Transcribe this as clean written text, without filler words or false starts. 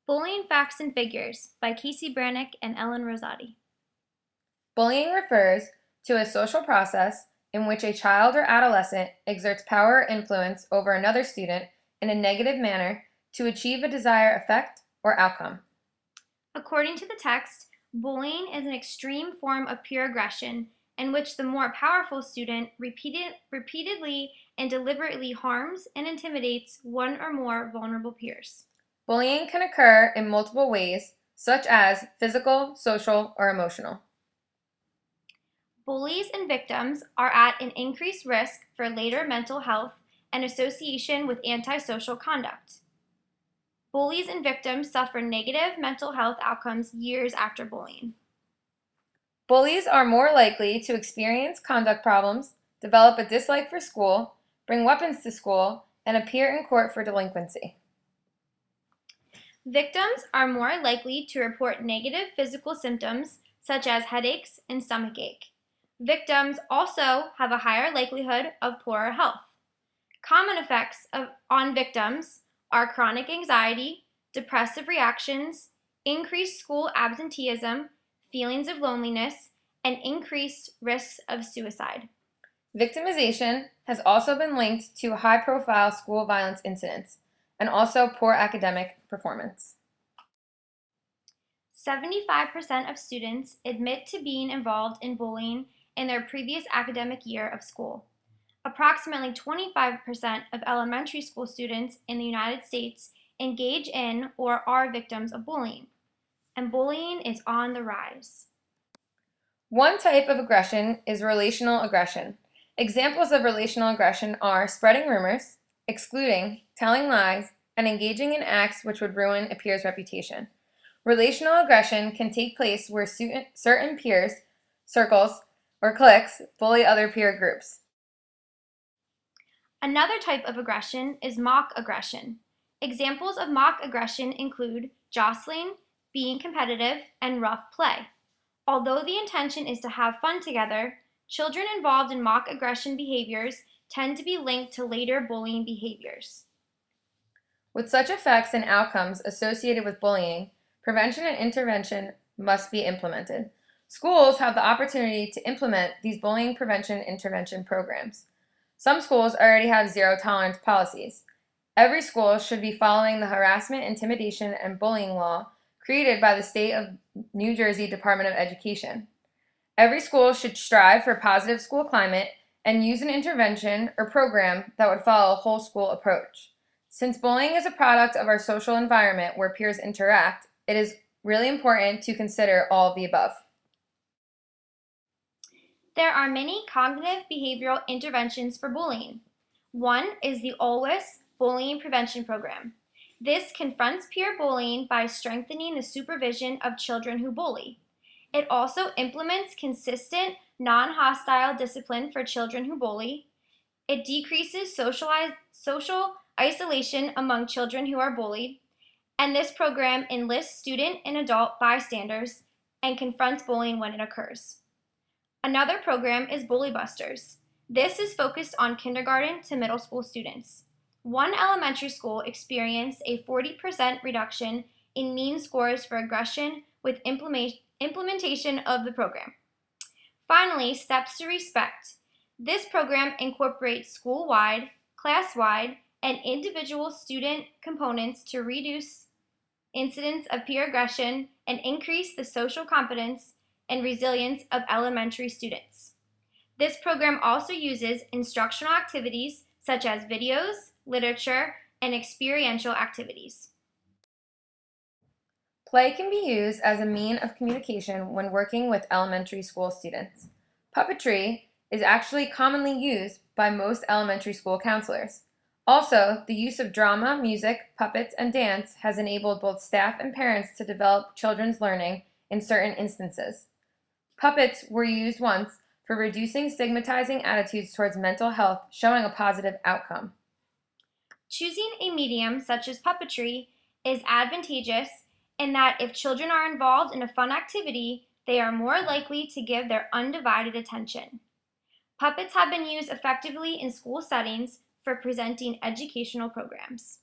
Bullying Facts and Figures by Casey Brannick and Ellen Rosati. Bullying refers to a social process in which a child or adolescent exerts power or influence over another student in a negative manner to achieve a desired effect or outcome. According to the text, bullying is an extreme form of peer aggression in which the more powerful student repeatedly and deliberately harms and intimidates one or more vulnerable peers. Bullying can occur in multiple ways, such as physical, social, or emotional. Bullies and victims are at an increased risk for later mental health and association with antisocial conduct. Bullies and victims suffer negative mental health outcomes years after bullying. Bullies are more likely to experience conduct problems, develop a dislike for school, bring weapons to school, and appear in court for delinquency. Victims are more likely to report negative physical symptoms such as headaches and stomachache. Victims also have a higher likelihood of poorer health. Common effects on victims are chronic anxiety, depressive reactions, increased school absenteeism, feelings of loneliness, and increased risks of suicide. Victimization has also been linked to high-profile school violence incidents and also poor academic performance. 75% of students admit to being involved in bullying in their previous academic year of school. Approximately 25% of elementary school students in the United States engage in or are victims of bullying, and bullying is on the rise. One type of aggression is relational aggression. Examples of relational aggression are spreading rumors, excluding, telling lies, and engaging in acts which would ruin a peer's reputation. Relational aggression can take place where certain peers, circles, or cliques bully other peer groups. Another type of aggression is mock aggression. Examples of mock aggression include jostling, being competitive, and rough play. Although the intention is to have fun together, children involved in mock aggression behaviors tend to be linked to later bullying behaviors. With such effects and outcomes associated with bullying, prevention and intervention must be implemented. Schools have the opportunity to implement these bullying prevention intervention programs. Some schools already have zero tolerance policies. Every school should be following the harassment, intimidation, and bullying law created by the State of New Jersey Department of Education. Every school should strive for a positive school climate and use an intervention or program that would follow a whole school approach. Since bullying is a product of our social environment where peers interact, it is really important to consider all of the above. There are many cognitive behavioral interventions for bullying. One is the ALWIS Bullying Prevention Program. This confronts peer bullying by strengthening the supervision of children who bully. It also implements consistent, non-hostile discipline for children who bully. It decreases social isolation among children who are bullied. And this program enlists student and adult bystanders and confronts bullying when it occurs. Another program is Bully Busters. This is focused on kindergarten to middle school students. One elementary school experienced a 40% reduction in mean scores for aggression with implementation of the program. Finally, Steps to Respect. This program incorporates school-wide, class-wide, and individual student components to reduce incidents of peer aggression and increase the social competence and resilience of elementary students. This program also uses instructional activities such as videos, literature, and experiential activities. Play can be used as a means of communication when working with elementary school students. Puppetry is actually commonly used by most elementary school counselors. Also, the use of drama, music, puppets, and dance has enabled both staff and parents to develop children's learning in certain instances. Puppets were used once for reducing stigmatizing attitudes towards mental health, showing a positive outcome. Choosing a medium such as puppetry is advantageous in that if children are involved in a fun activity, they are more likely to give their undivided attention. Puppets have been used effectively in school settings for presenting educational programs.